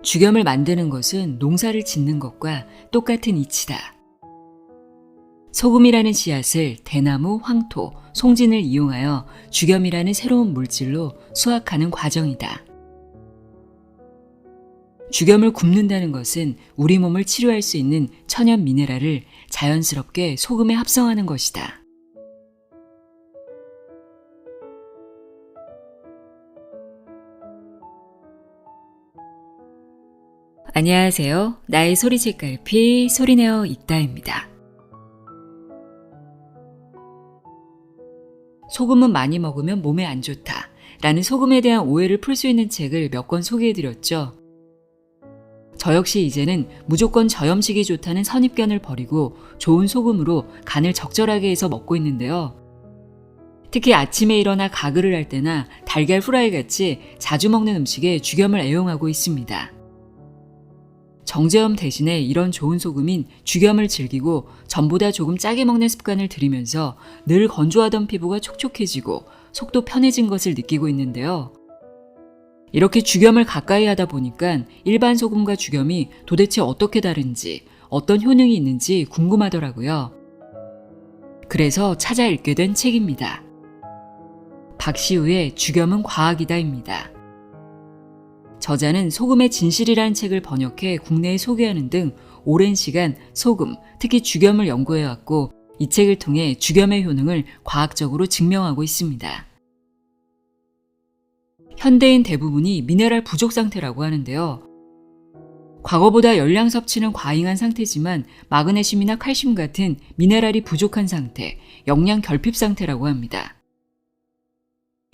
죽염을 만드는 것은 농사를 짓는 것과 똑같은 이치다. 소금이라는 씨앗을 대나무, 황토, 송진을 이용하여 죽염이라는 새로운 물질로 수확하는 과정이다. 죽염을 굽는다는 것은 우리 몸을 치료할 수 있는 천연 미네랄을 자연스럽게 소금에 합성하는 것이다. 안녕하세요. 나의 소리책갈피 소리내어 읽다입니다. 소금은 많이 먹으면 몸에 안 좋다 라는 소금에 대한 오해를 풀 수 있는 책을 몇 권 소개해드렸죠. 저 역시 이제는 무조건 저염식이 좋다는 선입견을 버리고 좋은 소금으로 간을 적절하게 해서 먹고 있는데요. 특히 아침에 일어나 가글을 할 때나 달걀 후라이 같이 자주 먹는 음식에 죽염을 애용하고 있습니다. 정제염 대신에 이런 좋은 소금인 죽염을 즐기고 전보다 조금 짜게 먹는 습관을 들이면서 늘 건조하던 피부가 촉촉해지고 속도 편해진 것을 느끼고 있는데요. 이렇게 죽염을 가까이 하다 보니까 일반 소금과 죽염이 도대체 어떻게 다른지, 어떤 효능이 있는지 궁금하더라고요. 그래서 찾아 읽게 된 책입니다. 박시우의 죽염은 과학이다입니다. 저자는 소금의 진실이라는 책을 번역해 국내에 소개하는 등 오랜 시간 소금, 특히 죽염을 연구해왔고 이 책을 통해 죽염의 효능을 과학적으로 증명하고 있습니다. 현대인 대부분이 미네랄 부족 상태라고 하는데요. 과거보다 열량 섭취는 과잉한 상태지만 마그네슘이나 칼슘 같은 미네랄이 부족한 상태, 영양 결핍 상태라고 합니다.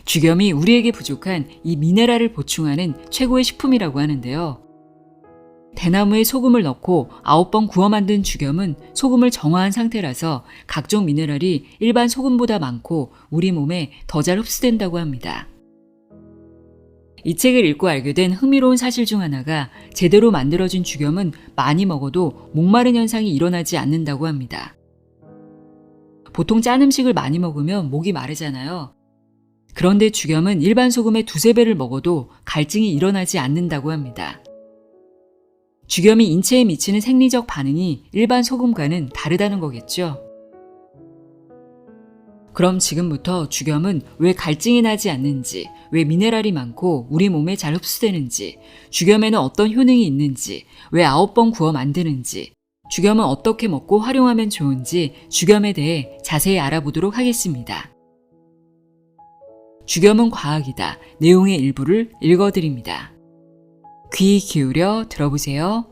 죽염이 우리에게 부족한 이 미네랄을 보충하는 최고의 식품이라고 하는데요. 대나무에 소금을 넣고 9번 구워 만든 죽염은 소금을 정화한 상태라서 각종 미네랄이 일반 소금보다 많고 우리 몸에 더 잘 흡수된다고 합니다. 이 책을 읽고 알게 된 흥미로운 사실 중 하나가 제대로 만들어진 죽염은 많이 먹어도 목마른 현상이 일어나지 않는다고 합니다. 보통 짠 음식을 많이 먹으면 목이 마르잖아요. 그런데 죽염은 일반 소금의 2~3배를 먹어도 갈증이 일어나지 않는다고 합니다. 죽염이 인체에 미치는 생리적 반응이 일반 소금과는 다르다는 거겠죠. 그럼 지금부터 죽염은 왜 갈증이 나지 않는지, 왜 미네랄이 많고 우리 몸에 잘 흡수되는지, 죽염에는 어떤 효능이 있는지, 왜 9번 구워 만드는지, 죽염은 어떻게 먹고 활용하면 좋은지 죽염에 대해 자세히 알아보도록 하겠습니다. 죽염은 과학이다. 내용의 일부를 읽어드립니다. 귀 기울여 들어보세요.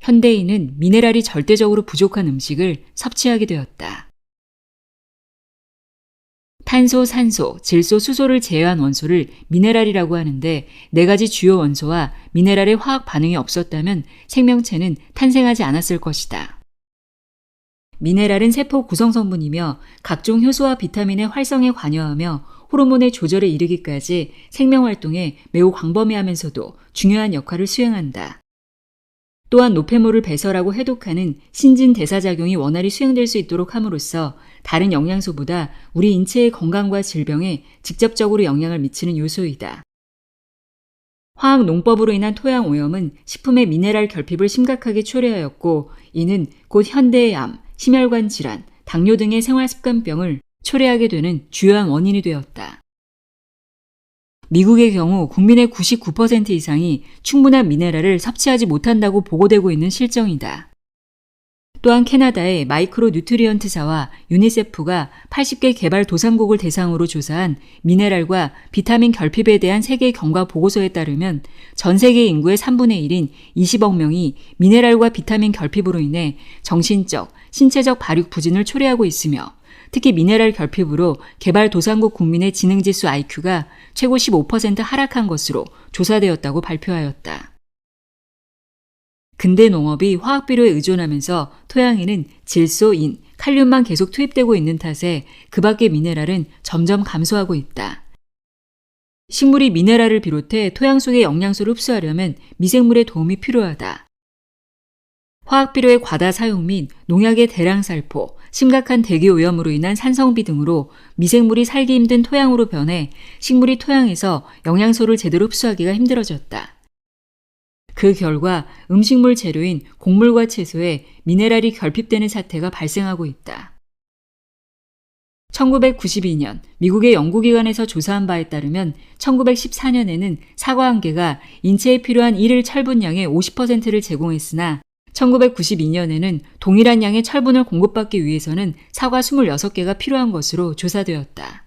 현대인은 미네랄이 절대적으로 부족한 음식을 섭취하게 되었다. 탄소, 산소, 질소, 수소를 제외한 원소를 미네랄이라고 하는데 4가지 주요 원소와 미네랄의 화학 반응이 없었다면 생명체는 탄생하지 않았을 것이다. 미네랄은 세포 구성성분이며 각종 효소와 비타민의 활성에 관여하며 호르몬의 조절에 이르기까지 생명활동에 매우 광범위하면서도 중요한 역할을 수행한다. 또한 노폐물을 배설하고 해독하는 신진대사작용이 원활히 수행될 수 있도록 함으로써 다른 영양소보다 우리 인체의 건강과 질병에 직접적으로 영향을 미치는 요소이다. 화학 농법으로 인한 토양 오염은 식품의 미네랄 결핍을 심각하게 초래하였고 이는 곧 현대의 암, 심혈관 질환, 당뇨 등의 생활습관병을 초래하게 되는 주요한 원인이 되었다. 미국의 경우 국민의 99% 이상이 충분한 미네랄을 섭취하지 못한다고 보고되고 있는 실정이다. 또한 캐나다의 마이크로 뉴트리언트사와 유니세프가 80개 개발도상국을 대상으로 조사한 미네랄과 비타민 결핍에 대한 세계 경과 보고서에 따르면 전 세계 인구의 3분의 1인 20억 명이 미네랄과 비타민 결핍으로 인해 정신적, 신체적 발육 부진을 초래하고 있으며 특히 미네랄 결핍으로 개발도상국 국민의 지능지수 IQ가 최고 15% 하락한 것으로 조사되었다고 발표하였다. 근대 농업이 화학비료에 의존하면서 토양에는 질소, 인, 칼륨만 계속 투입되고 있는 탓에 그 밖의 미네랄은 점점 감소하고 있다. 식물이 미네랄을 비롯해 토양 속의 영양소를 흡수하려면 미생물의 도움이 필요하다. 화학비료의 과다 사용 및 농약의 대량 살포, 심각한 대기 오염으로 인한 산성비 등으로 미생물이 살기 힘든 토양으로 변해 식물이 토양에서 영양소를 제대로 흡수하기가 힘들어졌다. 그 결과 음식물 재료인 곡물과 채소에 미네랄이 결핍되는 사태가 발생하고 있다. 1992년 미국의 연구기관에서 조사한 바에 따르면 1914년에는 사과 한 개가 인체에 필요한 일일 철분량의 50%를 제공했으나 1992년에는 동일한 양의 철분을 공급받기 위해서는 사과 26개가 필요한 것으로 조사되었다.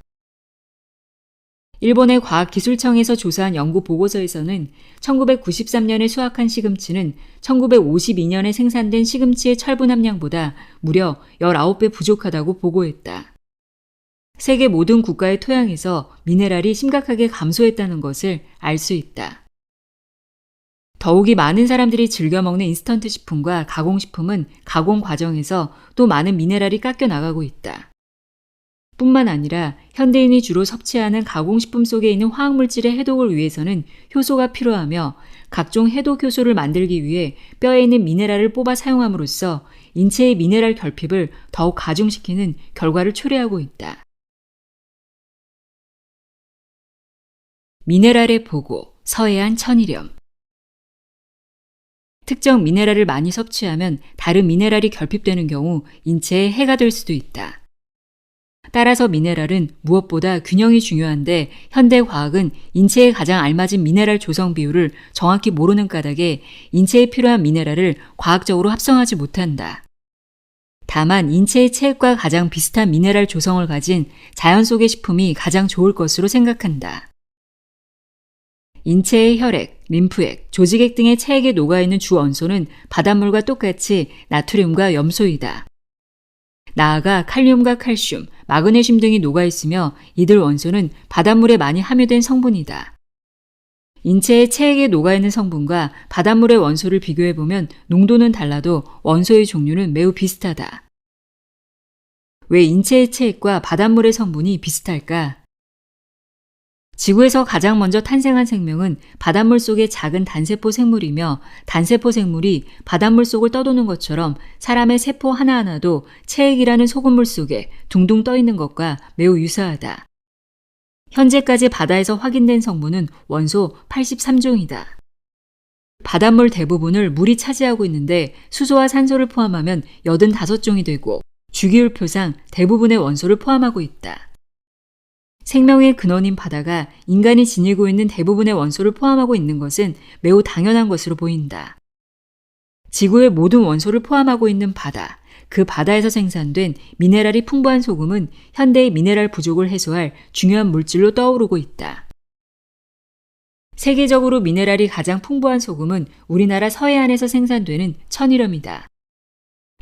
일본의 과학기술청에서 조사한 연구 보고서에서는 1993년에 수확한 시금치는 1952년에 생산된 시금치의 철분 함량보다 무려 19배 부족하다고 보고했다. 세계 모든 국가의 토양에서 미네랄이 심각하게 감소했다는 것을 알 수 있다. 더욱이 많은 사람들이 즐겨 먹는 인스턴트 식품과 가공식품은 가공 과정에서 또 많은 미네랄이 깎여 나가고 있다. 뿐만 아니라 현대인이 주로 섭취하는 가공식품 속에 있는 화학물질의 해독을 위해서는 효소가 필요하며 각종 해독 효소를 만들기 위해 뼈에 있는 미네랄을 뽑아 사용함으로써 인체의 미네랄 결핍을 더욱 가중시키는 결과를 초래하고 있다. 미네랄의 보고, 서해안 천일염. 특정 미네랄을 많이 섭취하면 다른 미네랄이 결핍되는 경우 인체에 해가 될 수도 있다. 따라서 미네랄은 무엇보다 균형이 중요한데 현대 과학은 인체에 가장 알맞은 미네랄 조성 비율을 정확히 모르는 까닭에 인체에 필요한 미네랄을 과학적으로 합성하지 못한다. 다만 인체의 체액과 가장 비슷한 미네랄 조성을 가진 자연 속의 식품이 가장 좋을 것으로 생각한다. 인체의 혈액, 림프액, 조직액 등의 체액에 녹아있는 주 원소는 바닷물과 똑같이 나트륨과 염소이다. 나아가 칼륨과 칼슘, 마그네슘 등이 녹아있으며 이들 원소는 바닷물에 많이 함유된 성분이다. 인체의 체액에 녹아있는 성분과 바닷물의 원소를 비교해보면 농도는 달라도 원소의 종류는 매우 비슷하다. 왜 인체의 체액과 바닷물의 성분이 비슷할까? 지구에서 가장 먼저 탄생한 생명은 바닷물 속의 작은 단세포 생물이며 단세포 생물이 바닷물 속을 떠도는 것처럼 사람의 세포 하나하나도 체액이라는 소금물 속에 둥둥 떠 있는 것과 매우 유사하다. 현재까지 바다에서 확인된 성분은 원소 83종이다. 바닷물 대부분을 물이 차지하고 있는데 수소와 산소를 포함하면 85종이 되고 주기율표상 대부분의 원소를 포함하고 있다. 생명의 근원인 바다가 인간이 지니고 있는 대부분의 원소를 포함하고 있는 것은 매우 당연한 것으로 보인다. 지구의 모든 원소를 포함하고 있는 바다, 그 바다에서 생산된 미네랄이 풍부한 소금은 현대의 미네랄 부족을 해소할 중요한 물질로 떠오르고 있다. 세계적으로 미네랄이 가장 풍부한 소금은 우리나라 서해안에서 생산되는 천일염이다.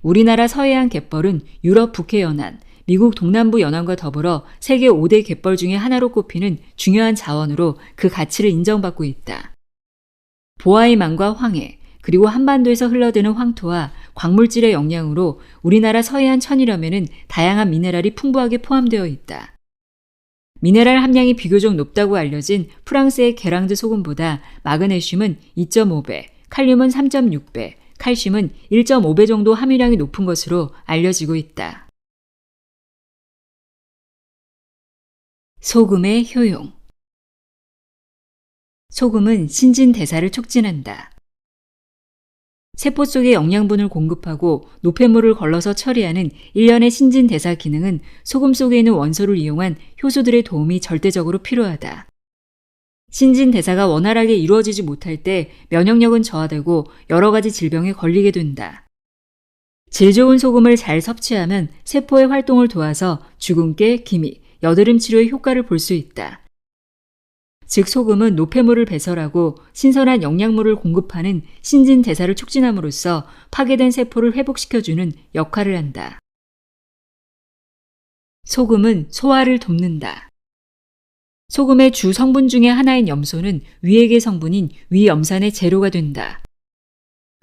우리나라 서해안 갯벌은 유럽 북해 연안, 미국 동남부 연안과 더불어 세계 5대 갯벌 중에 하나로 꼽히는 중요한 자원으로 그 가치를 인정받고 있다. 보아이만과 황해, 그리고 한반도에서 흘러드는 황토와 광물질의 영향으로 우리나라 서해안 천일염에는 다양한 미네랄이 풍부하게 포함되어 있다. 미네랄 함량이 비교적 높다고 알려진 프랑스의 게랑드 소금보다 마그네슘은 2.5배, 칼륨은 3.6배, 칼슘은 1.5배 정도 함유량이 높은 것으로 알려지고 있다. 소금의 효용. 소금은 신진대사를 촉진한다. 세포 속에 영양분을 공급하고 노폐물을 걸러서 처리하는 일련의 신진대사 기능은 소금 속에 있는 원소를 이용한 효소들의 도움이 절대적으로 필요하다. 신진대사가 원활하게 이루어지지 못할 때 면역력은 저하되고 여러 가지 질병에 걸리게 된다. 질 좋은 소금을 잘 섭취하면 세포의 활동을 도와서 주근깨, 기미, 여드름 치료의 효과를 볼 수 있다. 즉 소금은 노폐물을 배설하고 신선한 영양물을 공급하는 신진대사를 촉진함으로써 파괴된 세포를 회복시켜주는 역할을 한다. 소금은 소화를 돕는다. 소금의 주 성분 중에 하나인 염소는 위액의 성분인 위염산의 재료가 된다.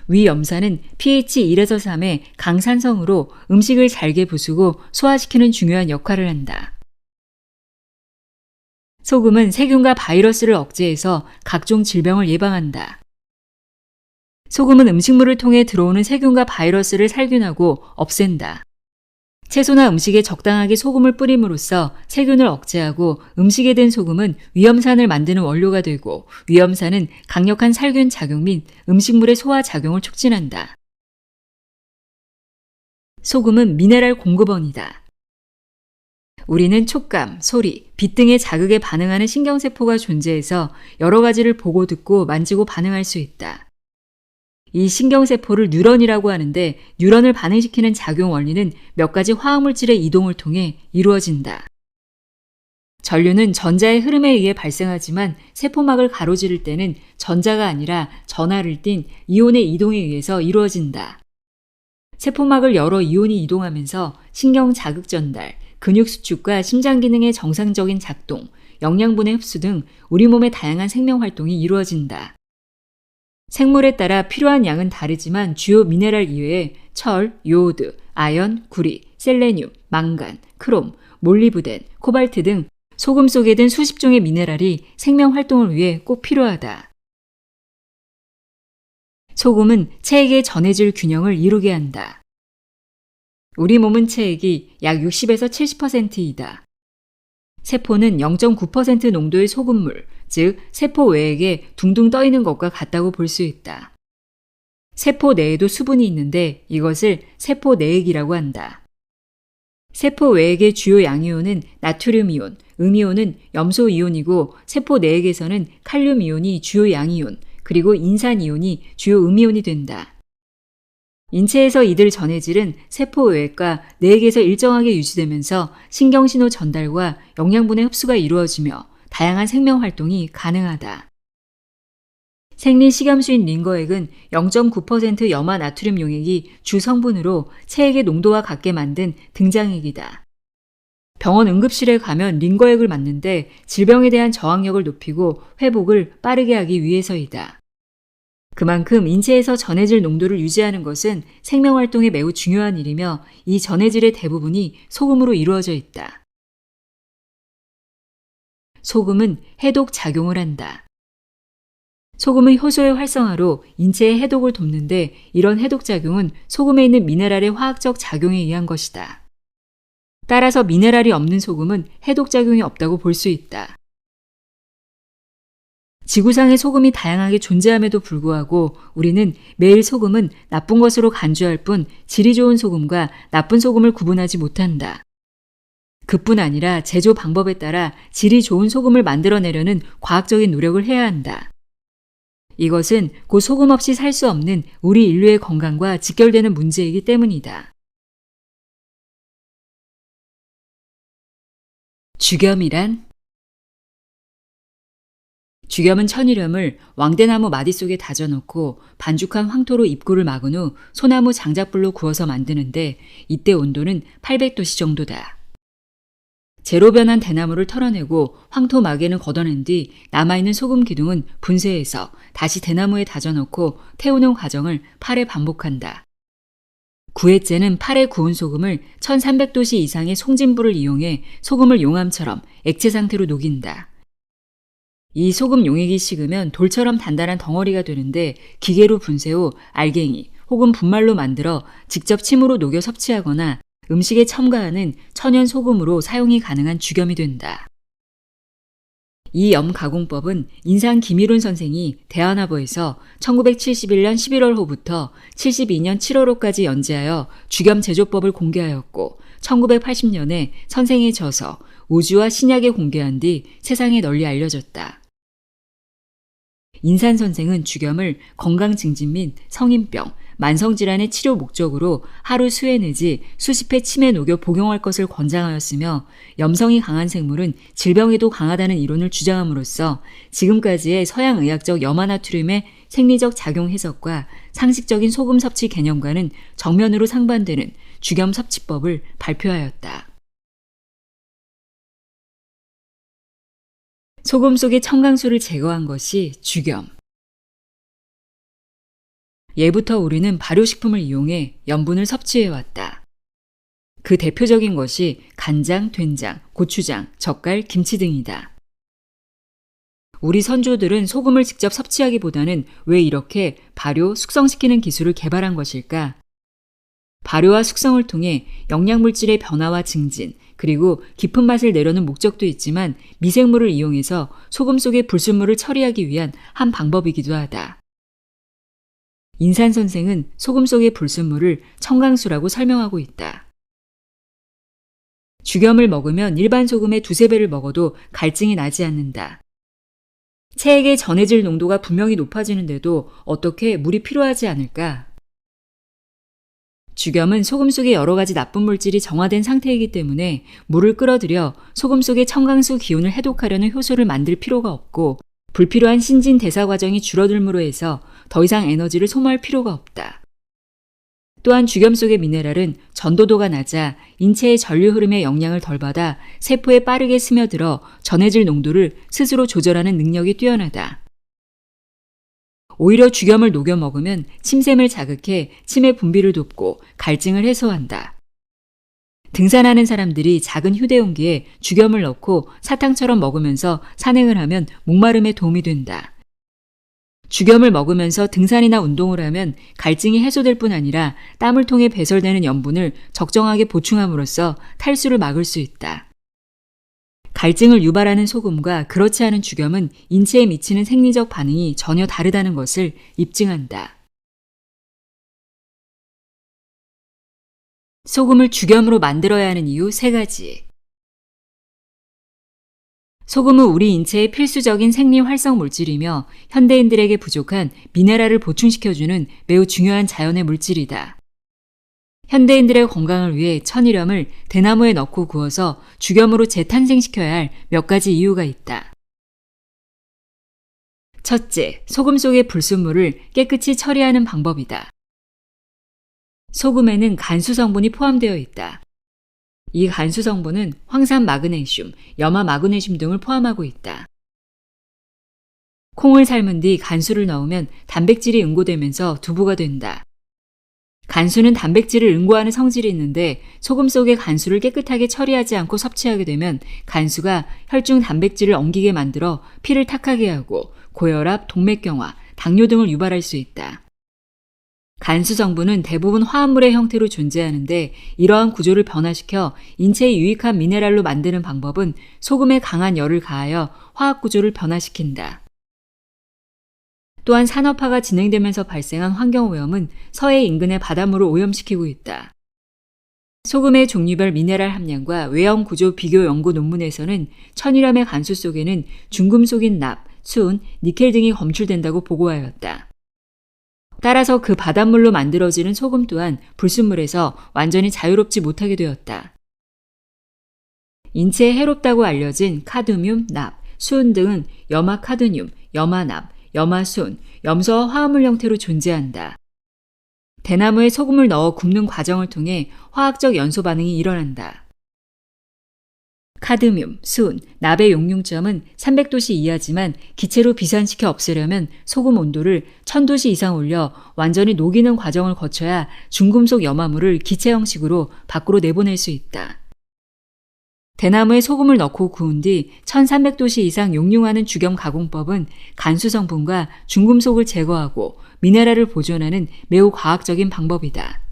위염산은 pH 1에서 3의 강산성으로 음식을 잘게 부수고 소화시키는 중요한 역할을 한다. 소금은 세균과 바이러스를 억제해서 각종 질병을 예방한다. 소금은 음식물을 통해 들어오는 세균과 바이러스를 살균하고 없앤다. 채소나 음식에 적당하게 소금을 뿌림으로써 세균을 억제하고 음식에 든 소금은 위험산을 만드는 원료가 되고 위험산은 강력한 살균 작용 및 음식물의 소화 작용을 촉진한다. 소금은 미네랄 공급원이다. 우리는 촉감, 소리, 빛 등의 자극에 반응하는 신경세포가 존재해서 여러 가지를 보고 듣고 만지고 반응할 수 있다. 이 신경세포를 뉴런이라고 하는데 뉴런을 반응시키는 작용 원리는 몇 가지 화학물질의 이동을 통해 이루어진다. 전류는 전자의 흐름에 의해 발생하지만 세포막을 가로지를 때는 전자가 아니라 전하를 띤 이온의 이동에 의해서 이루어진다. 세포막을 열어 이온이 이동하면서 신경 자극 전달, 근육 수축과 심장 기능의 정상적인 작동, 영양분의 흡수 등 우리 몸의 다양한 생명 활동이 이루어진다. 생물에 따라 필요한 양은 다르지만 주요 미네랄 이외에 철, 요오드, 아연, 구리, 셀레늄, 망간, 크롬, 몰리브덴, 코발트 등 소금 속에 든 수십 종의 미네랄이 생명 활동을 위해 꼭 필요하다. 소금은 체액의 전해질 균형을 이루게 한다. 우리 몸은 체액이 약 60에서 70%이다. 세포는 0.9% 농도의 소금물, 즉 세포 외액에 둥둥 떠 있는 것과 같다고 볼 수 있다. 세포 내에도 수분이 있는데 이것을 세포 내액이라고 한다. 세포 외액의 주요 양이온은 나트륨 이온, 음이온은 염소 이온이고 세포 내액에서는 칼륨 이온이 주요 양이온, 그리고 인산 이온이 주요 음이온이 된다. 인체에서 이들 전해질은 세포 외액과 내액에서 일정하게 유지되면서 신경신호 전달과 영양분의 흡수가 이루어지며 다양한 생명 활동이 가능하다. 생리 식염수인 링거액은 0.9% 염화 나트륨 용액이 주 성분으로 체액의 농도와 같게 만든 등장액이다. 병원 응급실에 가면 링거액을 맞는데 질병에 대한 저항력을 높이고 회복을 빠르게 하기 위해서이다. 그만큼 인체에서 전해질 농도를 유지하는 것은 생명활동에 매우 중요한 일이며 이 전해질의 대부분이 소금으로 이루어져 있다. 소금은 해독 작용을 한다. 소금은 효소의 활성화로 인체의 해독을 돕는데 이런 해독 작용은 소금에 있는 미네랄의 화학적 작용에 의한 것이다. 따라서 미네랄이 없는 소금은 해독 작용이 없다고 볼 수 있다. 지구상에 소금이 다양하게 존재함에도 불구하고 우리는 매일 소금은 나쁜 것으로 간주할 뿐 질이 좋은 소금과 나쁜 소금을 구분하지 못한다. 그뿐 아니라 제조 방법에 따라 질이 좋은 소금을 만들어내려는 과학적인 노력을 해야 한다. 이것은 곧 소금 없이 살 수 없는 우리 인류의 건강과 직결되는 문제이기 때문이다. 죽염이란? 죽염은 천일염을 왕대나무 마디 속에 다져놓고 반죽한 황토로 입구를 막은 후 소나무 장작불로 구워서 만드는데 이때 온도는 800도씨 정도다. 재로 변한 대나무를 털어내고 황토 막에는 걷어낸 뒤 남아있는 소금 기둥은 분쇄해서 다시 대나무에 다져넣고 태우는 과정을 8회 반복한다. 9회째는 8회 구운 소금을 1300도씨 이상의 송진불을 이용해 소금을 용암처럼 액체 상태로 녹인다. 이 소금 용액이 식으면 돌처럼 단단한 덩어리가 되는데 기계로 분쇄 후 알갱이 혹은 분말로 만들어 직접 침으로 녹여 섭취하거나 음식에 첨가하는 천연 소금으로 사용이 가능한 죽염이 된다. 이 염 가공법은 인상 김일훈 선생이 대한화보에서 1971년 11월호부터 72년 7월호까지 연재하여 죽염 제조법을 공개하였고 1980년에 선생의 저서 우주와 신약에 공개한 뒤 세상에 널리 알려졌다. 인산 선생은 죽염을 건강 증진 및 성인병, 만성질환의 치료 목적으로 하루 수회 내지 수십 회 침에 녹여 복용할 것을 권장하였으며 염성이 강한 생물은 질병에도 강하다는 이론을 주장함으로써 지금까지의 서양의학적 염화나트륨의 생리적 작용 해석과 상식적인 소금 섭취 개념과는 정면으로 상반되는 죽염 섭취법을 발표하였다. 소금 속의 첨강수를 제거한 것이 죽염. 예부터 우리는 발효식품을 이용해 염분을 섭취해왔다. 그 대표적인 것이 간장, 된장, 고추장, 젓갈, 김치 등이다. 우리 선조들은 소금을 직접 섭취하기보다는 왜 이렇게 발효, 숙성시키는 기술을 개발한 것일까? 발효와 숙성을 통해 영양물질의 변화와 증진, 그리고 깊은 맛을 내려는 목적도 있지만 미생물을 이용해서 소금 속의 불순물을 처리하기 위한 한 방법이기도 하다. 인산 선생은 소금 속의 불순물을 청강수라고 설명하고 있다. 죽염을 먹으면 일반 소금의 두세 배를 먹어도 갈증이 나지 않는다. 체액의 전해질 농도가 분명히 높아지는데도 어떻게 물이 필요하지 않을까? 죽염은 소금 속에 여러 가지 나쁜 물질이 정화된 상태이기 때문에 물을 끌어들여 소금 속의 청강수 기운을 해독하려는 효소를 만들 필요가 없고 불필요한 신진 대사 과정이 줄어들므로 해서 더 이상 에너지를 소모할 필요가 없다. 또한 죽염 속의 미네랄은 전도도가 낮아 인체의 전류 흐름에 영향을 덜 받아 세포에 빠르게 스며들어 전해질 농도를 스스로 조절하는 능력이 뛰어나다. 오히려 죽염을 녹여 먹으면 침샘을 자극해 침의 분비를 돕고 갈증을 해소한다. 등산하는 사람들이 작은 휴대용기에 죽염을 넣고 사탕처럼 먹으면서 산행을 하면 목마름에 도움이 된다. 죽염을 먹으면서 등산이나 운동을 하면 갈증이 해소될 뿐 아니라 땀을 통해 배설되는 염분을 적정하게 보충함으로써 탈수를 막을 수 있다. 갈증을 유발하는 소금과 그렇지 않은 죽염은 인체에 미치는 생리적 반응이 전혀 다르다는 것을 입증한다. 소금을 죽염으로 만들어야 하는 이유 3가지. 소금은 우리 인체의 필수적인 생리 활성 물질이며 현대인들에게 부족한 미네랄을 보충시켜주는 매우 중요한 자연의 물질이다. 현대인들의 건강을 위해 천일염을 대나무에 넣고 구워서 죽염으로 재탄생시켜야 할 몇 가지 이유가 있다. 첫째, 소금 속의 불순물을 깨끗이 처리하는 방법이다. 소금에는 간수 성분이 포함되어 있다. 이 간수 성분은 황산 마그네슘, 염화 마그네슘 등을 포함하고 있다. 콩을 삶은 뒤 간수를 넣으면 단백질이 응고되면서 두부가 된다. 간수는 단백질을 응고하는 성질이 있는데 소금 속의 간수를 깨끗하게 처리하지 않고 섭취하게 되면 간수가 혈중 단백질을 엉기게 만들어 피를 탁하게 하고 고혈압, 동맥경화, 당뇨 등을 유발할 수 있다. 간수 성분은 대부분 화합물의 형태로 존재하는데 이러한 구조를 변화시켜 인체에 유익한 미네랄로 만드는 방법은 소금에 강한 열을 가하여 화학 구조를 변화시킨다. 또한 산업화가 진행되면서 발생한 환경오염은 서해 인근의 바닷물을 오염시키고 있다. 소금의 종류별 미네랄 함량과 외형 구조 비교 연구 논문에서는 천일염의 간수 속에는 중금속인 납, 순, 니켈 등이 검출된다고 보고하였다. 따라서 그 바닷물로 만들어지는 소금 또한 불순물에서 완전히 자유롭지 못하게 되었다. 인체에 해롭다고 알려진 카드뮴, 납, 수은 등은 염화카드뮴, 염화납, 염화순, 염소와 화합물 형태로 존재한다. 대나무에 소금을 넣어 굽는 과정을 통해 화학적 연소 반응이 일어난다. 카드뮴, 수은, 납의 용융점은 300도씨 이하지만 기체로 비산시켜 없애려면 소금 온도를 1000도씨 이상 올려 완전히 녹이는 과정을 거쳐야 중금속 염화물을 기체 형식으로 밖으로 내보낼 수 있다. 대나무에 소금을 넣고 구운 뒤 1300도씨 이상 용융하는 죽염 가공법은 간수 성분과 중금속을 제거하고 미네랄을 보존하는 매우 과학적인 방법이다.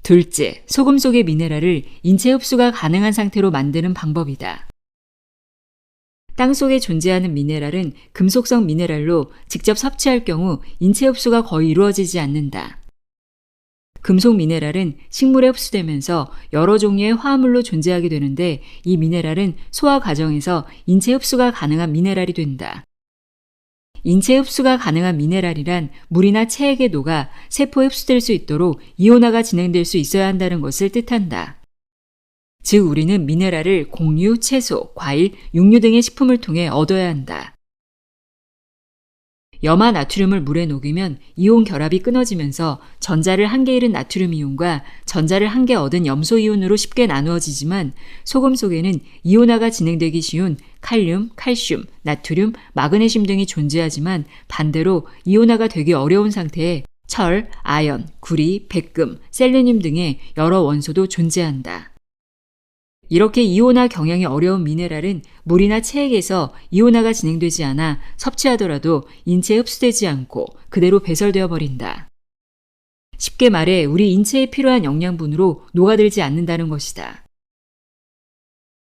둘째, 소금 속의 미네랄을 인체 흡수가 가능한 상태로 만드는 방법이다. 땅 속에 존재하는 미네랄은 금속성 미네랄로 직접 섭취할 경우 인체 흡수가 거의 이루어지지 않는다. 금속 미네랄은 식물에 흡수되면서 여러 종류의 화합물로 존재하게 되는데 이 미네랄은 소화 과정에서 인체 흡수가 가능한 미네랄이 된다. 인체 흡수가 가능한 미네랄이란 물이나 체액에 녹아 세포에 흡수될 수 있도록 이온화가 진행될 수 있어야 한다는 것을 뜻한다. 즉 우리는 미네랄을 곡류, 채소, 과일, 육류 등의 식품을 통해 얻어야 한다. 염화 나트륨을 물에 녹이면 이온 결합이 끊어지면서 전자를 한 개 잃은 나트륨 이온과 전자를 한 개 얻은 염소 이온으로 쉽게 나누어지지만 소금 속에는 이온화가 진행되기 쉬운 칼륨, 칼슘, 나트륨, 마그네슘 등이 존재하지만 반대로 이온화가 되기 어려운 상태에 철, 아연, 구리, 백금, 셀레늄 등의 여러 원소도 존재한다. 이렇게 이온화 경향이 어려운 미네랄은 물이나 체액에서 이온화가 진행되지 않아 섭취하더라도 인체에 흡수되지 않고 그대로 배설되어 버린다. 쉽게 말해 우리 인체에 필요한 영양분으로 녹아들지 않는다는 것이다.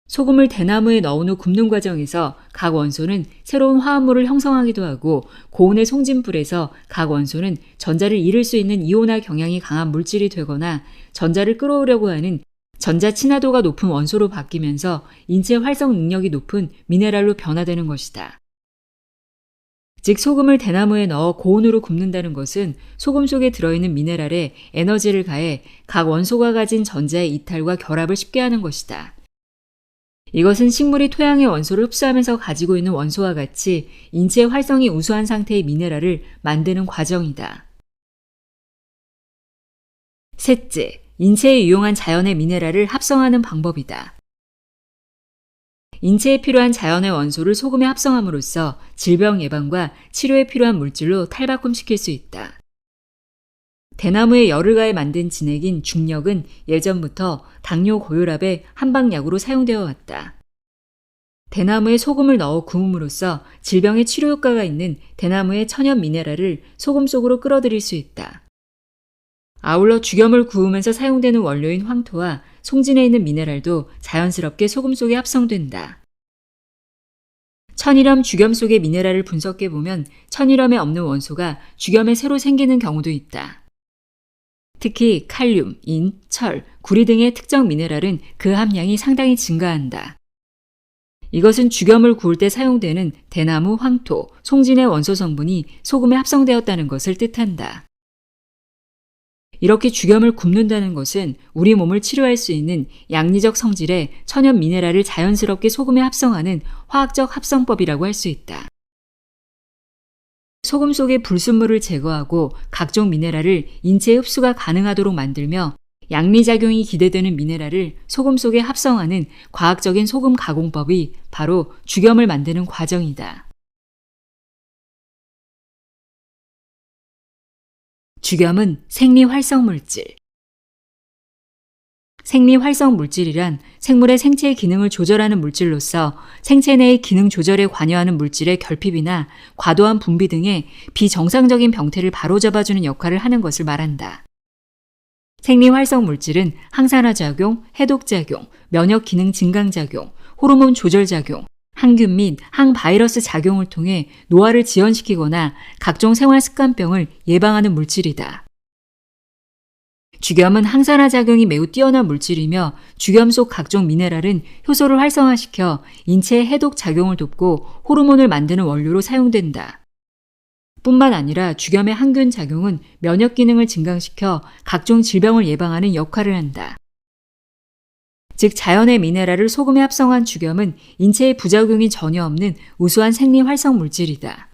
소금을 대나무에 넣은 후 굽는 과정에서 각 원소는 새로운 화합물을 형성하기도 하고 고온의 송진불에서 각 원소는 전자를 잃을 수 있는 이온화 경향이 강한 물질이 되거나 전자를 끌어오려고 하는 전자 친화도가 높은 원소로 바뀌면서 인체 활성 능력이 높은 미네랄로 변화되는 것이다. 즉 소금을 대나무에 넣어 고온으로 굽는다는 것은 소금 속에 들어있는 미네랄에 에너지를 가해 각 원소가 가진 전자의 이탈과 결합을 쉽게 하는 것이다. 이것은 식물이 토양의 원소를 흡수하면서 가지고 있는 원소와 같이 인체의 활성이 우수한 상태의 미네랄을 만드는 과정이다. 셋째, 인체에 유용한 자연의 미네랄을 합성하는 방법이다. 인체에 필요한 자연의 원소를 소금에 합성함으로써 질병 예방과 치료에 필요한 물질로 탈바꿈시킬 수 있다. 대나무에 열을 가해 만든 진액인 중력은 예전부터 당뇨 고혈압의 한방약으로 사용되어 왔다. 대나무에 소금을 넣어 구움으로써 질병의 치료 효과가 있는 대나무의 천연 미네랄을 소금 속으로 끌어들일 수 있다. 아울러 죽염을 구우면서 사용되는 원료인 황토와 송진에 있는 미네랄도 자연스럽게 소금 속에 합성된다. 천일염 죽염 속의 미네랄을 분석해보면 천일염에 없는 원소가 죽염에 새로 생기는 경우도 있다. 특히 칼륨, 인, 철, 구리 등의 특정 미네랄은 그 함량이 상당히 증가한다. 이것은 죽염을 구울 때 사용되는 대나무, 황토, 송진의 원소 성분이 소금에 합성되었다는 것을 뜻한다. 이렇게 죽염을 굽는다는 것은 우리 몸을 치료할 수 있는 양리적 성질의 천연 미네랄을 자연스럽게 소금에 합성하는 화학적 합성법이라고 할 수 있다. 소금 속의 불순물을 제거하고 각종 미네랄을 인체에 흡수가 가능하도록 만들며 양리작용이 기대되는 미네랄을 소금 속에 합성하는 과학적인 소금 가공법이 바로 죽염을 만드는 과정이다. 죽염은 생리활성물질. 생리활성물질이란 생물의 생체 기능을 조절하는 물질로서 생체 내의 기능 조절에 관여하는 물질의 결핍이나 과도한 분비 등의 비정상적인 병태를 바로잡아주는 역할을 하는 것을 말한다. 생리활성물질은 항산화작용, 해독작용, 면역기능 증강작용, 호르몬 조절작용, 항균 및 항바이러스 작용을 통해 노화를 지연시키거나 각종 생활습관병을 예방하는 물질이다. 죽염은 항산화 작용이 매우 뛰어난 물질이며 죽염 속 각종 미네랄은 효소를 활성화시켜 인체의 해독 작용을 돕고 호르몬을 만드는 원료로 사용된다. 뿐만 아니라 죽염의 항균 작용은 면역 기능을 증강시켜 각종 질병을 예방하는 역할을 한다. 즉 자연의 미네랄을 소금에 합성한 죽염은 인체에 부작용이 전혀 없는 우수한 생리활성 물질이다.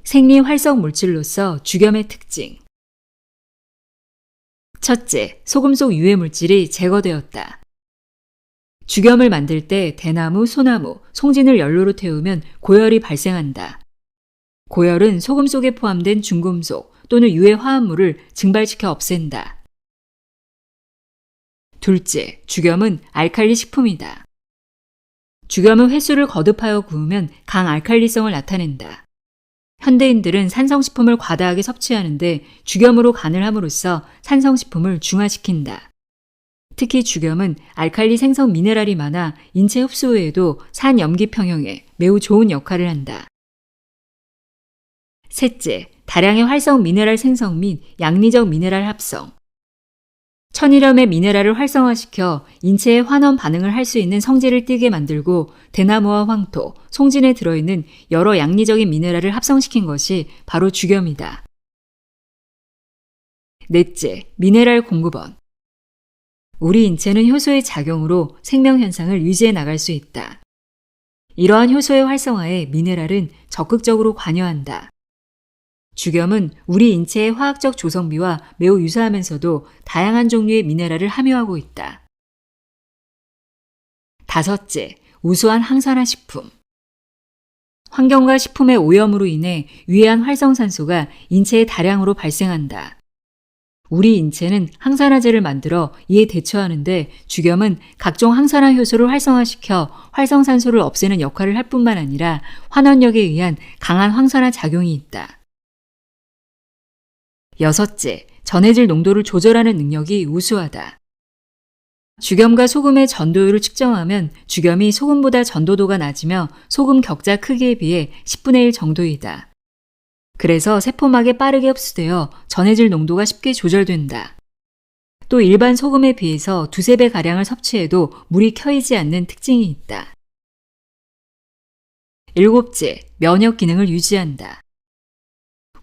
생리활성 물질로서 죽염의 특징. 첫째, 소금 속 유해물질이 제거되었다. 죽염을 만들 때 대나무, 소나무, 송진을 연료로 태우면 고열이 발생한다. 고열은 소금 속에 포함된 중금속 또는 유해 화합물을 증발시켜 없앤다. 둘째, 죽염은 알칼리 식품이다. 죽염은 횟수를 거듭하여 구우면 강알칼리성을 나타낸다. 현대인들은 산성식품을 과다하게 섭취하는데 죽염으로 간을 함으로써 산성식품을 중화시킨다. 특히 죽염은 알칼리 생성 미네랄이 많아 인체 흡수 후에도 산염기 평형에 매우 좋은 역할을 한다. 셋째, 다량의 활성 미네랄 생성 및 양리적 미네랄 합성. 천일염의 미네랄을 활성화시켜 인체의 환원 반응을 할 수 있는 성질을 띠게 만들고 대나무와 황토, 송진에 들어있는 여러 양리적인 미네랄을 합성시킨 것이 바로 죽염이다. 넷째, 미네랄 공급원. 우리 인체는 효소의 작용으로 생명현상을 유지해 나갈 수 있다. 이러한 효소의 활성화에 미네랄은 적극적으로 관여한다. 죽염은 우리 인체의 화학적 조성비와 매우 유사하면서도 다양한 종류의 미네랄을 함유하고 있다. 다섯째, 우수한 항산화 식품. 환경과 식품의 오염으로 인해 유해한 활성산소가 인체에 다량으로 발생한다. 우리 인체는 항산화제를 만들어 이에 대처하는데 죽염은 각종 항산화 효소를 활성화시켜 활성산소를 없애는 역할을 할 뿐만 아니라 환원력에 의한 강한 항산화 작용이 있다. 6째, 전해질 농도를 조절하는 능력이 우수하다. 죽염과 소금의 전도율을 측정하면 죽염이 소금보다 전도도가 낮으며 소금 격자 크기에 비해 10분의 1 정도이다. 그래서 세포막에 빠르게 흡수되어 전해질 농도가 쉽게 조절된다. 또 일반 소금에 비해서 두세 배 가량을 섭취해도 물이 켜이지 않는 특징이 있다. 7째, 면역 기능을 유지한다.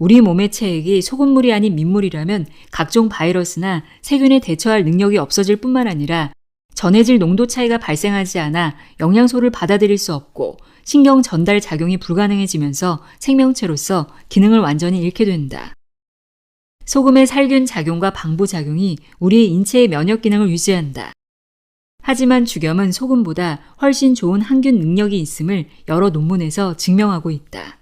우리 몸의 체액이 소금물이 아닌 민물이라면 각종 바이러스나 세균에 대처할 능력이 없어질 뿐만 아니라 전해질 농도 차이가 발생하지 않아 영양소를 받아들일 수 없고 신경 전달 작용이 불가능해지면서 생명체로서 기능을 완전히 잃게 된다. 소금의 살균 작용과 방부 작용이 우리 인체의 면역 기능을 유지한다. 하지만 죽염은 소금보다 훨씬 좋은 항균 능력이 있음을 여러 논문에서 증명하고 있다.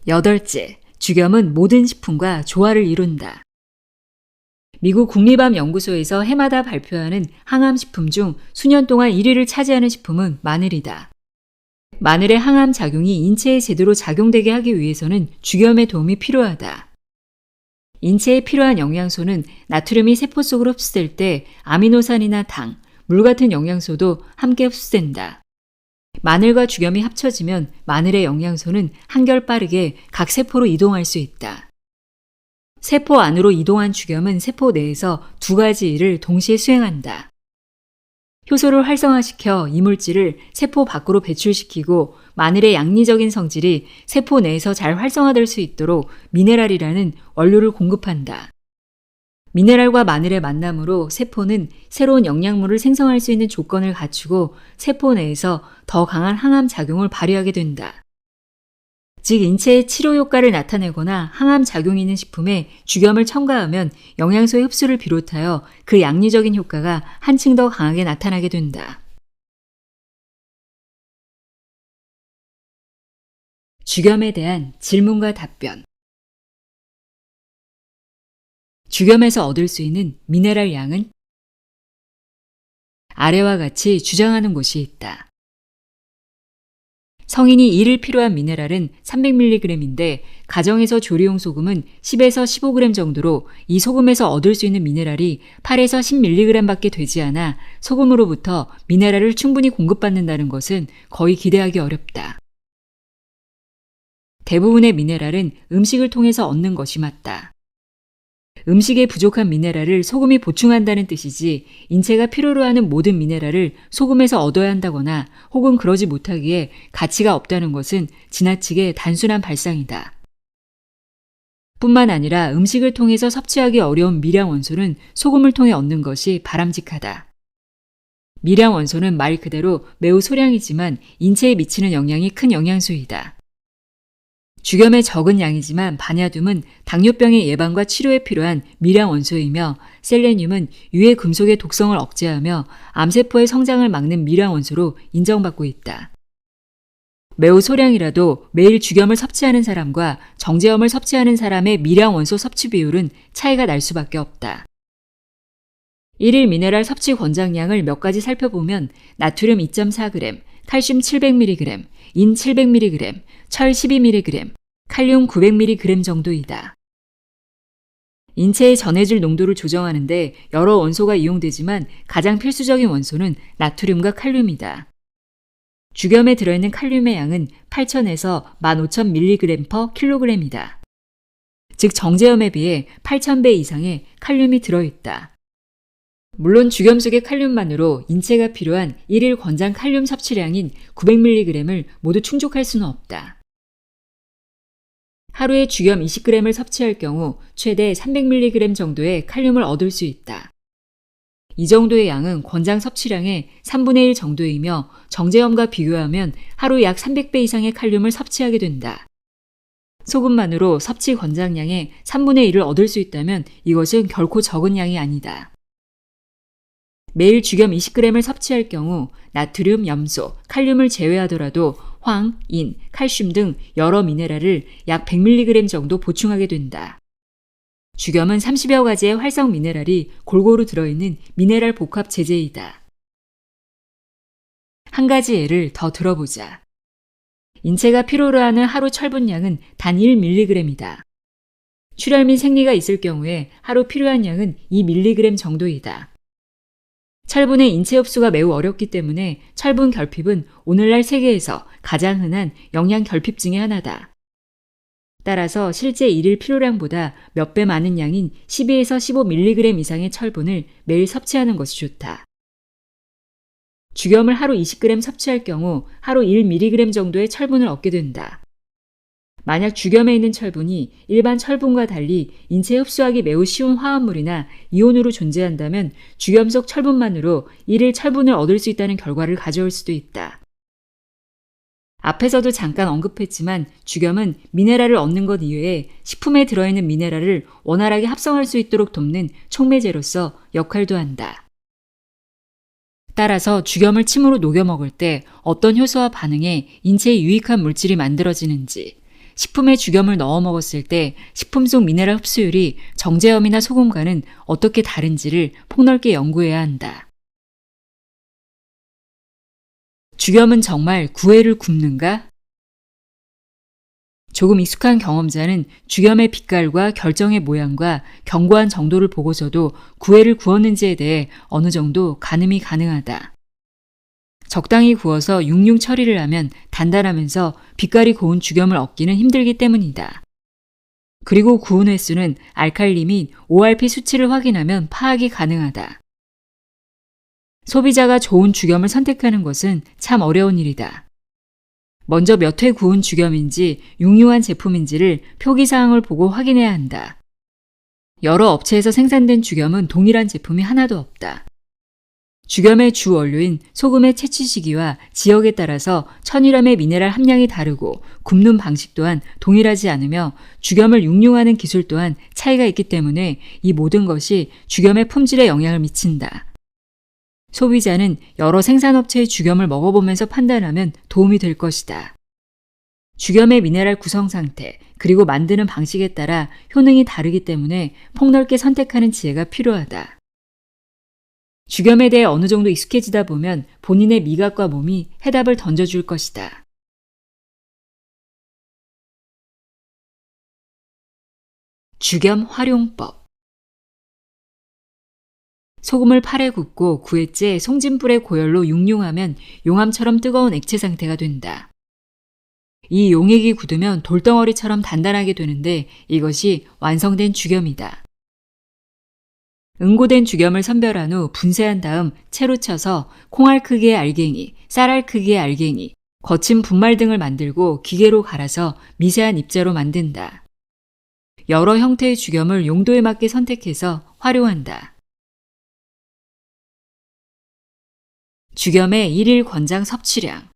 8째, 죽염은 모든 식품과 조화를 이룬다. 미국 국립암연구소에서 해마다 발표하는 항암식품 중 수년 동안 1위를 차지하는 식품은 마늘이다. 마늘의 항암 작용이 인체에 제대로 작용되게 하기 위해서는 죽염의 도움이 필요하다. 인체에 필요한 영양소는 나트륨이 세포 속으로 흡수될 때 아미노산이나 당, 물 같은 영양소도 함께 흡수된다. 마늘과 죽염이 합쳐지면 마늘의 영양소는 한결 빠르게 각 세포로 이동할 수 있다. 세포 안으로 이동한 죽염은 세포 내에서 두 가지 일을 동시에 수행한다. 효소를 활성화시켜 이물질을 세포 밖으로 배출시키고 마늘의 양리적인 성질이 세포 내에서 잘 활성화될 수 있도록 미네랄이라는 원료를 공급한다. 미네랄과 마늘의 만남으로 세포는 새로운 영양물을 생성할 수 있는 조건을 갖추고 세포 내에서 더 강한 항암 작용을 발휘하게 된다. 즉 인체의 치료 효과를 나타내거나 항암 작용이 있는 식품에 죽염을 첨가하면 영양소의 흡수를 비롯하여 그 양리적인 효과가 한층 더 강하게 나타나게 된다. 죽염에 대한 질문과 답변. 죽염에서 얻을 수 있는 미네랄 양은? 아래와 같이 주장하는 곳이 있다. 성인이 일을 필요한 미네랄은 300mg인데 가정에서 조리용 소금은 10에서 15g 정도로 이 소금에서 얻을 수 있는 미네랄이 8에서 10mg 밖에 되지 않아 소금으로부터 미네랄을 충분히 공급받는다는 것은 거의 기대하기 어렵다. 대부분의 미네랄은 음식을 통해서 얻는 것이 맞다. 음식에 부족한 미네랄을 소금이 보충한다는 뜻이지 인체가 필요로 하는 모든 미네랄을 소금에서 얻어야 한다거나 혹은 그러지 못하기에 가치가 없다는 것은 지나치게 단순한 발상이다. 뿐만 아니라 음식을 통해서 섭취하기 어려운 미량 원소는 소금을 통해 얻는 것이 바람직하다. 미량 원소는 말 그대로 매우 소량이지만 인체에 미치는 영향이 큰 영양소이다. 죽염의 적은 양이지만 바냐듐은 당뇨병의 예방과 치료에 필요한 미량 원소이며 셀레늄은 유해 금속의 독성을 억제하며 암세포의 성장을 막는 미량 원소로 인정받고 있다. 매우 소량이라도 매일 죽염을 섭취하는 사람과 정제염을 섭취하는 사람의 미량 원소 섭취 비율은 차이가 날 수밖에 없다. 1일 미네랄 섭취 권장량을 몇 가지 살펴보면 나트륨 2.4g, 칼슘 700mg, 인 700mg, 철 12mg, 칼륨 900mg 정도이다. 인체의 전해질 농도를 조정하는데 여러 원소가 이용되지만 가장 필수적인 원소는 나트륨과 칼륨이다. 죽염에 들어있는 칼륨의 양은 8,000에서 15,000mg/kg이다. 즉 정제염에 비해 8,000배 이상의 칼륨이 들어있다. 물론 죽염 속의 칼륨만으로 인체가 필요한 1일 권장 칼륨 섭취량인 900mg을 모두 충족할 수는 없다. 하루에 죽염 20g을 섭취할 경우 최대 300mg 정도의 칼륨을 얻을 수 있다. 이 정도의 양은 권장 섭취량의 3분의 1 정도이며 정제염과 비교하면 하루 약 300배 이상의 칼륨을 섭취하게 된다. 소금만으로 섭취 권장량의 3분의 1을 얻을 수 있다면 이것은 결코 적은 양이 아니다. 매일 죽염 20g을 섭취할 경우 나트륨, 염소, 칼륨을 제외하더라도 황, 인, 칼슘 등 여러 미네랄을 약 100mg 정도 보충하게 된다. 죽염은 30여 가지의 활성 미네랄이 골고루 들어있는 미네랄 복합 제제이다. 한 가지 예를 더 들어보자. 인체가 필요로 하는 하루 철분량은 단 1mg이다. 출혈 및 생리가 있을 경우에 하루 필요한 양은 2mg 정도이다. 철분의 인체 흡수가 매우 어렵기 때문에 철분 결핍은 오늘날 세계에서 가장 흔한 영양 결핍 중의 하나다. 따라서 실제 일일 필요량보다 몇 배 많은 양인 12에서 15mg 이상의 철분을 매일 섭취하는 것이 좋다. 죽염을 하루 20g 섭취할 경우 하루 1mg 정도의 철분을 얻게 된다. 만약 죽염에 있는 철분이 일반 철분과 달리 인체에 흡수하기 매우 쉬운 화합물이나 이온으로 존재한다면 죽염 속 철분만으로 일일 철분을 얻을 수 있다는 결과를 가져올 수도 있다. 앞에서도 잠깐 언급했지만 죽염은 미네랄을 얻는 것 이외에 식품에 들어있는 미네랄을 원활하게 합성할 수 있도록 돕는 촉매제로서 역할도 한다. 따라서 죽염을 침으로 녹여 먹을 때 어떤 효소와 반응에 인체에 유익한 물질이 만들어지는지, 식품에 죽염을 넣어 먹었을 때 식품 속 미네랄 흡수율이 정제염이나 소금과는 어떻게 다른지를 폭넓게 연구해야 한다. 죽염은 정말 구애를 굽는가? 조금 익숙한 경험자는 죽염의 빛깔과 결정의 모양과 견고한 정도를 보고서도 구애를 구웠는지에 대해 어느 정도 가늠이 가능하다. 적당히 구워서 융융 처리를 하면 단단하면서 빛깔이 고운 죽염을 얻기는 힘들기 때문이다. 그리고 구운 횟수는 알칼리 및 ORP 수치를 확인하면 파악이 가능하다. 소비자가 좋은 죽염을 선택하는 것은 참 어려운 일이다. 먼저 몇 회 구운 죽염인지 육류한 제품인지를 표기사항을 보고 확인해야 한다. 여러 업체에서 생산된 죽염은 동일한 제품이 하나도 없다. 죽염의 주 원료인 소금의 채취 시기와 지역에 따라서 천일염의 미네랄 함량이 다르고 굽는 방식 또한 동일하지 않으며 죽염을 육류하는 기술 또한 차이가 있기 때문에 이 모든 것이 죽염의 품질에 영향을 미친다. 소비자는 여러 생산업체의 죽염을 먹어보면서 판단하면 도움이 될 것이다. 죽염의 미네랄 구성 상태, 그리고 만드는 방식에 따라 효능이 다르기 때문에 폭넓게 선택하는 지혜가 필요하다. 죽염에 대해 어느 정도 익숙해지다 보면 본인의 미각과 몸이 해답을 던져줄 것이다. 죽염 활용법. 소금을 팔에 굽고 9회째 송진불의 고열로 육용하면 용암처럼 뜨거운 액체 상태가 된다. 이 용액이 굳으면 돌덩어리처럼 단단하게 되는데 이것이 완성된 죽염이다. 응고된 죽염을 선별한 후 분쇄한 다음 채로 쳐서 콩알 크기의 알갱이, 쌀알 크기의 알갱이, 거친 분말 등을 만들고 기계로 갈아서 미세한 입자로 만든다. 여러 형태의 죽염을 용도에 맞게 선택해서 활용한다. 죽염의 일일 권장 섭취량.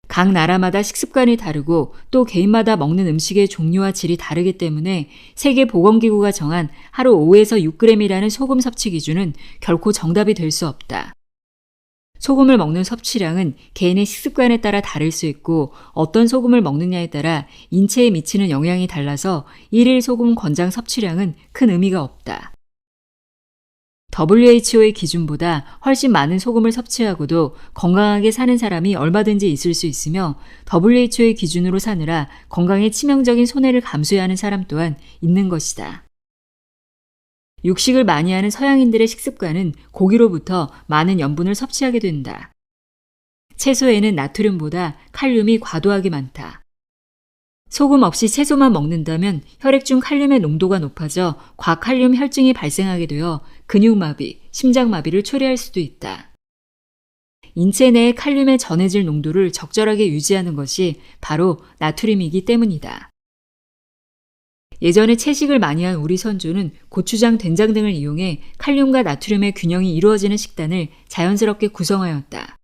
각 나라마다 식습관이 다르고 또 개인마다 먹는 음식의 종류와 질이 다르기 때문에 세계보건기구가 정한 하루 5에서 6g이라는 소금 섭취 기준은 결코 정답이 될 수 없다. 소금을 먹는 섭취량은 개인의 식습관에 따라 다를 수 있고 어떤 소금을 먹느냐에 따라 인체에 미치는 영향이 달라서 일일 소금 권장 섭취량은 큰 의미가 없다. WHO의 기준보다 훨씬 많은 소금을 섭취하고도 건강하게 사는 사람이 얼마든지 있을 수 있으며 WHO의 기준으로 사느라 건강에 치명적인 손해를 감수해야 하는 사람 또한 있는 것이다. 육식을 많이 하는 서양인들의 식습관은 고기로부터 많은 염분을 섭취하게 된다. 채소에는 나트륨보다 칼륨이 과도하게 많다. 소금 없이 채소만 먹는다면 혈액 중 칼륨의 농도가 높아져 과칼륨 혈증이 발생하게 되어 근육마비, 심장마비를 초래할 수도 있다. 인체 내의 칼륨의 전해질 농도를 적절하게 유지하는 것이 바로 나트륨이기 때문이다. 예전에 채식을 많이 한 우리 선조는 고추장, 된장 등을 이용해 칼륨과 나트륨의 균형이 이루어지는 식단을 자연스럽게 구성하였다.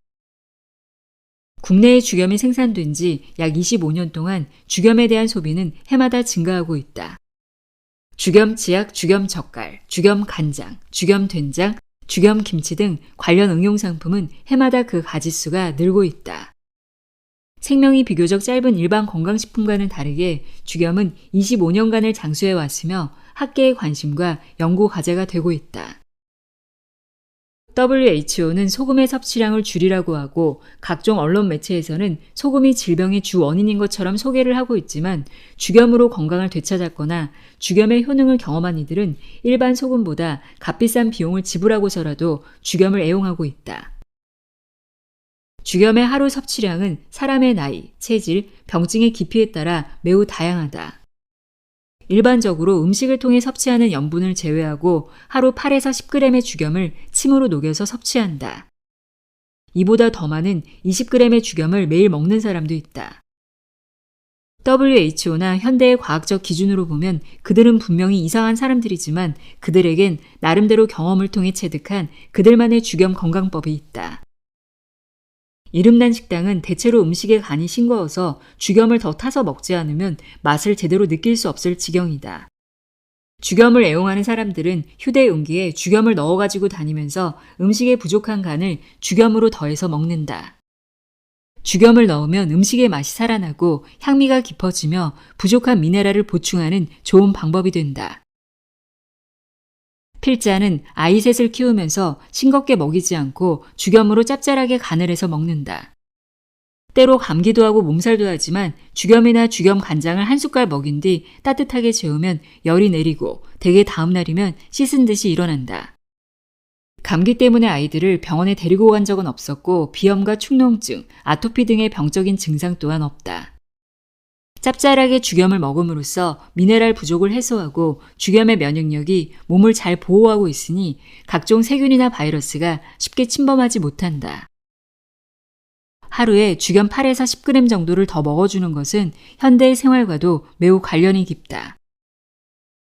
국내에 죽염이 생산된 지 약 25년 동안 죽염에 대한 소비는 해마다 증가하고 있다. 죽염 치약, 죽염 젓갈, 죽염 간장, 죽염 된장, 죽염 김치 등 관련 응용 상품은 해마다 그 가짓수가 늘고 있다. 생명이 비교적 짧은 일반 건강식품과는 다르게 죽염은 25년간을 장수해 왔으며 학계의 관심과 연구 과제가 되고 있다. WHO는 소금의 섭취량을 줄이라고 하고 각종 언론 매체에서는 소금이 질병의 주 원인인 것처럼 소개를 하고 있지만 죽염으로 건강을 되찾았거나 죽염의 효능을 경험한 이들은 일반 소금보다 값비싼 비용을 지불하고서라도 죽염을 애용하고 있다. 죽염의 하루 섭취량은 사람의 나이, 체질, 병증의 깊이에 따라 매우 다양하다. 일반적으로 음식을 통해 섭취하는 염분을 제외하고 하루 8에서 10g의 죽염을 침으로 녹여서 섭취한다. 이보다 더 많은 20g의 죽염을 매일 먹는 사람도 있다. WHO나 현대의 과학적 기준으로 보면 그들은 분명히 이상한 사람들이지만 그들에겐 나름대로 경험을 통해 체득한 그들만의 죽염 건강법이 있다. 이름난 식당은 대체로 음식에 간이 싱거워서 죽염을 더 타서 먹지 않으면 맛을 제대로 느낄 수 없을 지경이다. 죽염을 애용하는 사람들은 휴대용기에 죽염을 넣어가지고 다니면서 음식에 부족한 간을 죽염으로 더해서 먹는다. 죽염을 넣으면 음식의 맛이 살아나고 향미가 깊어지며 부족한 미네랄을 보충하는 좋은 방법이 된다. 필자는 아이 셋을 키우면서 싱겁게 먹이지 않고 죽염으로 짭짤하게 간을 해서 먹는다. 때로 감기도 하고 몸살도 하지만 죽염이나 죽염 간장을 한 숟갈 먹인 뒤 따뜻하게 재우면 열이 내리고 대개 다음 날이면 씻은 듯이 일어난다. 감기 때문에 아이들을 병원에 데리고 간 적은 없었고 비염과 축농증, 아토피 등의 병적인 증상 또한 없다. 짭짤하게 죽염을 먹음으로써 미네랄 부족을 해소하고 죽염의 면역력이 몸을 잘 보호하고 있으니 각종 세균이나 바이러스가 쉽게 침범하지 못한다. 하루에 죽염 8에서 10g 정도를 더 먹어주는 것은 현대의 생활과도 매우 관련이 깊다.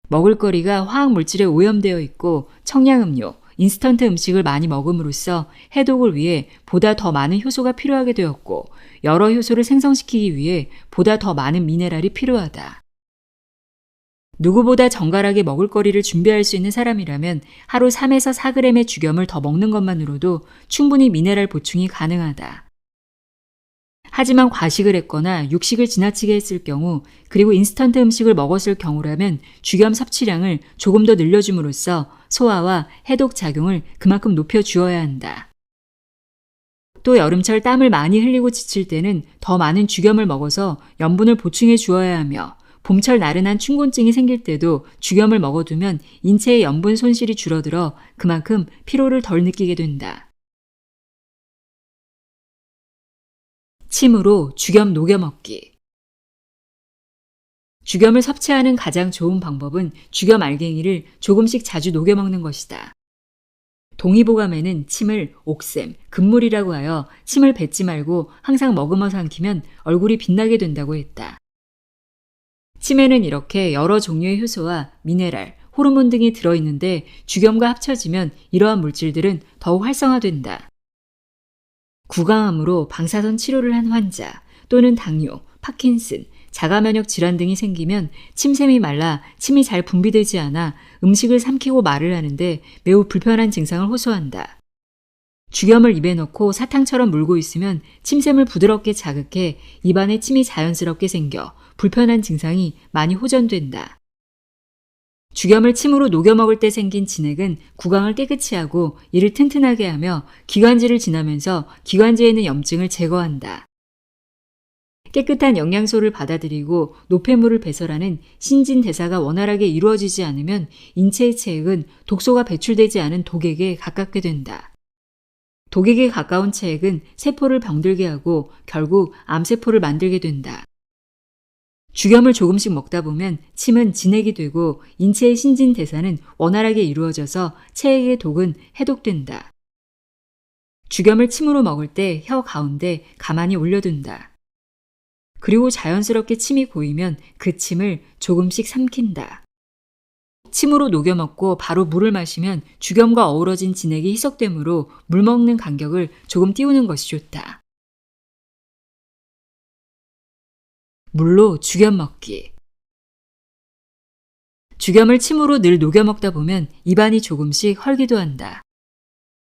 먹을거리가 화학물질에 오염되어 있고 청량음료, 인스턴트 음식을 많이 먹음으로써 해독을 위해 보다 더 많은 효소가 필요하게 되었고 여러 효소를 생성시키기 위해 보다 더 많은 미네랄이 필요하다. 누구보다 정갈하게 먹을거리를 준비할 수 있는 사람이라면 하루 3에서 4g의 죽염을 더 먹는 것만으로도 충분히 미네랄 보충이 가능하다. 하지만 과식을 했거나 육식을 지나치게 했을 경우 그리고 인스턴트 음식을 먹었을 경우라면 죽염 섭취량을 조금 더 늘려줌으로써 소화와 해독 작용을 그만큼 높여주어야 한다. 또 여름철 땀을 많이 흘리고 지칠 때는 더 많은 죽염을 먹어서 염분을 보충해 주어야 하며 봄철 나른한 춘곤증이 생길 때도 죽염을 먹어두면 인체의 염분 손실이 줄어들어 그만큼 피로를 덜 느끼게 된다. 침으로 죽염 녹여 먹기. 죽염을 섭취하는 가장 좋은 방법은 죽염 알갱이를 조금씩 자주 녹여 먹는 것이다. 동의보감에는 침을 옥샘, 금물이라고 하여 침을 뱉지 말고 항상 머금어 삼키면 얼굴이 빛나게 된다고 했다. 침에는 이렇게 여러 종류의 효소와 미네랄, 호르몬 등이 들어있는데 죽염과 합쳐지면 이러한 물질들은 더욱 활성화된다. 구강암으로 방사선 치료를 한 환자 또는 당뇨, 파킨슨, 자가면역 질환 등이 생기면 침샘이 말라 침이 잘 분비되지 않아 음식을 삼키고 말을 하는데 매우 불편한 증상을 호소한다. 죽염을 입에 넣고 사탕처럼 물고 있으면 침샘을 부드럽게 자극해 입안에 침이 자연스럽게 생겨 불편한 증상이 많이 호전된다. 죽염을 침으로 녹여 먹을 때 생긴 진액은 구강을 깨끗이 하고 이를 튼튼하게 하며 기관지를 지나면서 기관지에 있는 염증을 제거한다. 깨끗한 영양소를 받아들이고 노폐물을 배설하는 신진대사가 원활하게 이루어지지 않으면 인체의 체액은 독소가 배출되지 않은 독액에 가깝게 된다. 독액에 가까운 체액은 세포를 병들게 하고 결국 암세포를 만들게 된다. 죽염을 조금씩 먹다 보면 침은 진액이 되고 인체의 신진대사는 원활하게 이루어져서 체액의 독은 해독된다. 죽염을 침으로 먹을 때 혀 가운데 가만히 올려둔다. 그리고 자연스럽게 침이 고이면 그 침을 조금씩 삼킨다. 침으로 녹여 먹고 바로 물을 마시면 죽염과 어우러진 진액이 희석되므로 물 먹는 간격을 조금 띄우는 것이 좋다. 물로 죽염 먹기. 죽염을 침으로 늘 녹여 먹다 보면 입안이 조금씩 헐기도 한다.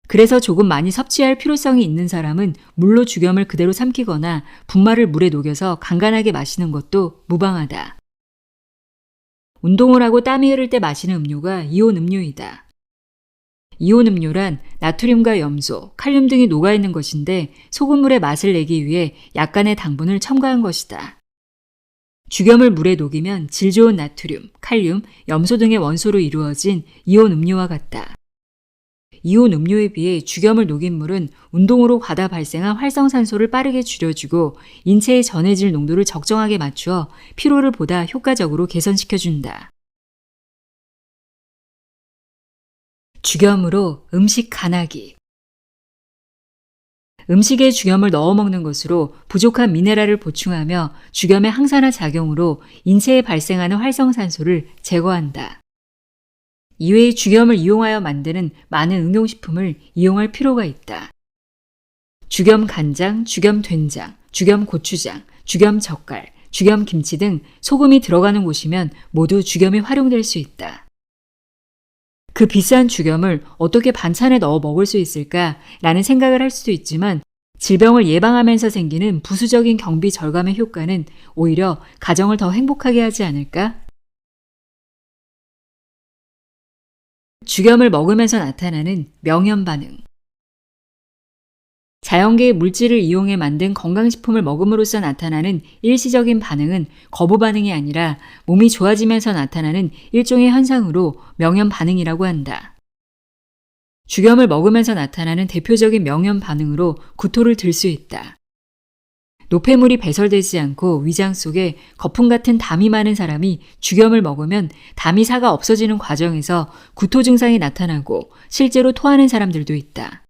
그래서 조금 많이 섭취할 필요성이 있는 사람은 물로 죽염을 그대로 삼키거나 분말을 물에 녹여서 간간하게 마시는 것도 무방하다. 운동을 하고 땀이 흐를 때 마시는 음료가 이온 음료이다. 이온 음료란 나트륨과 염소, 칼륨 등이 녹아있는 것인데 소금물의 맛을 내기 위해 약간의 당분을 첨가한 것이다. 죽염을 물에 녹이면 질 좋은 나트륨, 칼륨, 염소 등의 원소로 이루어진 이온 음료와 같다. 이온 음료에 비해 죽염을 녹인 물은 운동으로 과다 발생한 활성산소를 빠르게 줄여주고 인체에 전해질 농도를 적정하게 맞추어 피로를 보다 효과적으로 개선시켜준다. 죽염으로 음식 간하기. 음식에 죽염을 넣어 먹는 것으로 부족한 미네랄을 보충하며 죽염의 항산화 작용으로 인체에 발생하는 활성산소를 제거한다. 이외에 죽염을 이용하여 만드는 많은 응용식품을 이용할 필요가 있다. 죽염 간장, 죽염 된장, 죽염 고추장, 죽염 젓갈, 죽염 김치 등 소금이 들어가는 곳이면 모두 죽염이 활용될 수 있다. 그 비싼 죽염을 어떻게 반찬에 넣어 먹을 수 있을까라는 생각을 할 수도 있지만 질병을 예방하면서 생기는 부수적인 경비 절감의 효과는 오히려 가정을 더 행복하게 하지 않을까? 죽염을 먹으면서 나타나는 명현 반응. 자연계의 물질을 이용해 만든 건강식품을 먹음으로써 나타나는 일시적인 반응은 거부 반응이 아니라 몸이 좋아지면서 나타나는 일종의 현상으로 명현 반응이라고 한다. 죽염을 먹으면서 나타나는 대표적인 명현 반응으로 구토를 들 수 있다. 노폐물이 배설되지 않고 위장 속에 거품 같은 담이 많은 사람이 죽염을 먹으면 담이 사가 없어지는 과정에서 구토 증상이 나타나고 실제로 토하는 사람들도 있다.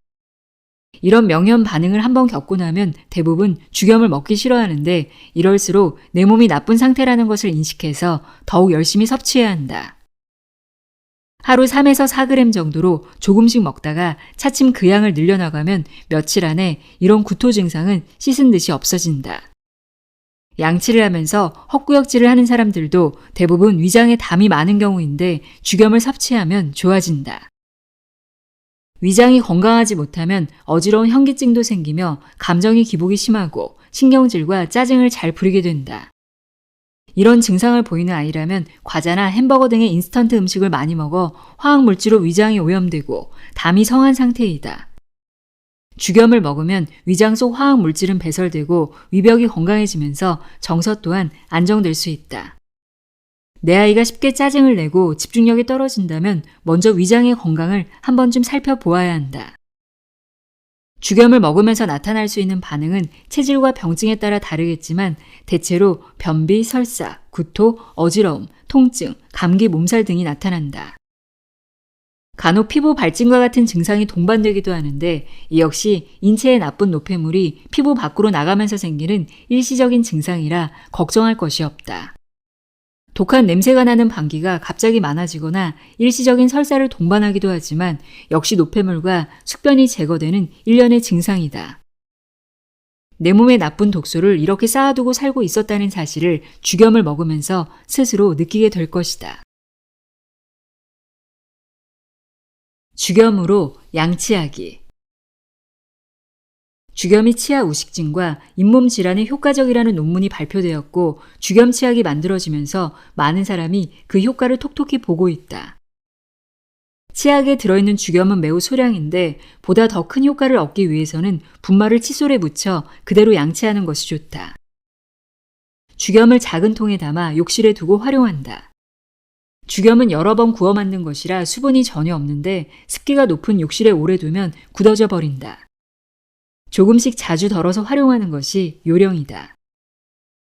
이런 명현 반응을 한번 겪고 나면 대부분 죽염을 먹기 싫어하는데 이럴수록 내 몸이 나쁜 상태라는 것을 인식해서 더욱 열심히 섭취해야 한다. 하루 3에서 4g 정도로 조금씩 먹다가 차츰 그 양을 늘려나가면 며칠 안에 이런 구토 증상은 씻은 듯이 없어진다. 양치를 하면서 헛구역질을 하는 사람들도 대부분 위장에 담이 많은 경우인데 죽염을 섭취하면 좋아진다. 위장이 건강하지 못하면 어지러운 현기증도 생기며 감정이 기복이 심하고 신경질과 짜증을 잘 부리게 된다. 이런 증상을 보이는 아이라면 과자나 햄버거 등의 인스턴트 음식을 많이 먹어 화학물질로 위장이 오염되고 담이 성한 상태이다. 죽염을 먹으면 위장 속 화학물질은 배설되고 위벽이 건강해지면서 정서 또한 안정될 수 있다. 내 아이가 쉽게 짜증을 내고 집중력이 떨어진다면 먼저 위장의 건강을 한 번쯤 살펴보아야 한다. 죽염을 먹으면서 나타날 수 있는 반응은 체질과 병증에 따라 다르겠지만 대체로 변비, 설사, 구토, 어지러움, 통증, 감기, 몸살 등이 나타난다. 간혹 피부 발진과 같은 증상이 동반되기도 하는데 이 역시 인체에 나쁜 노폐물이 피부 밖으로 나가면서 생기는 일시적인 증상이라 걱정할 것이 없다. 독한 냄새가 나는 방귀가 갑자기 많아지거나 일시적인 설사를 동반하기도 하지만 역시 노폐물과 숙변이 제거되는 일련의 증상이다. 내 몸에 나쁜 독소를 이렇게 쌓아두고 살고 있었다는 사실을 죽염을 먹으면서 스스로 느끼게 될 것이다. 죽염으로 양치하기. 죽염이 치아 우식증과 잇몸 질환에 효과적이라는 논문이 발표되었고 죽염 치약이 만들어지면서 많은 사람이 그 효과를 톡톡히 보고 있다. 치약에 들어있는 죽염은 매우 소량인데 보다 더 큰 효과를 얻기 위해서는 분말을 칫솔에 묻혀 그대로 양치하는 것이 좋다. 죽염을 작은 통에 담아 욕실에 두고 활용한다. 죽염은 여러 번 구워 만든 것이라 수분이 전혀 없는데 습기가 높은 욕실에 오래 두면 굳어져 버린다. 조금씩 자주 덜어서 활용하는 것이 요령이다.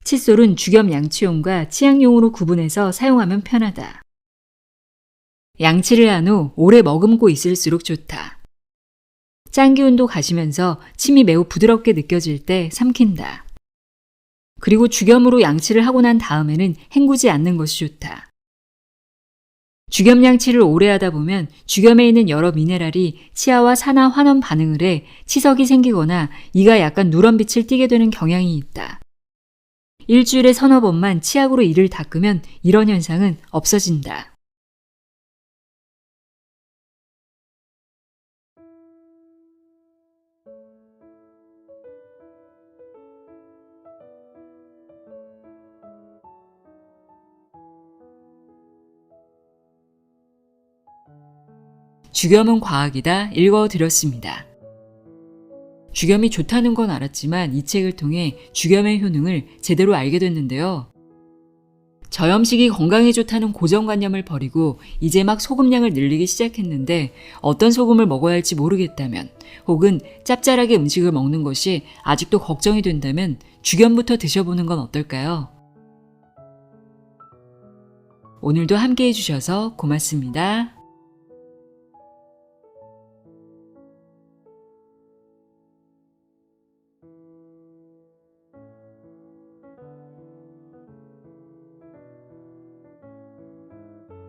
칫솔은 죽염 양치용과 치약용으로 구분해서 사용하면 편하다. 양치를 한 후 오래 머금고 있을수록 좋다. 짠 기운도 가시면서 침이 매우 부드럽게 느껴질 때 삼킨다. 그리고 죽염으로 양치를 하고 난 다음에는 헹구지 않는 것이 좋다. 죽염 양치를 오래 하다 보면 죽염에 있는 여러 미네랄이 치아와 산화 환원 반응을 해 치석이 생기거나 이가 약간 누런빛을 띠게 되는 경향이 있다. 일주일에 서너 번만 치약으로 이를 닦으면 이런 현상은 없어진다. 죽염은 과학이다 읽어드렸습니다. 죽염이 좋다는 건 알았지만 이 책을 통해 죽염의 효능을 제대로 알게 됐는데요. 저염식이 건강에 좋다는 고정관념을 버리고 이제 막 소금량을 늘리기 시작했는데 어떤 소금을 먹어야 할지 모르겠다면 혹은 짭짤하게 음식을 먹는 것이 아직도 걱정이 된다면 죽염부터 드셔보는 건 어떨까요? 오늘도 함께 해주셔서 고맙습니다.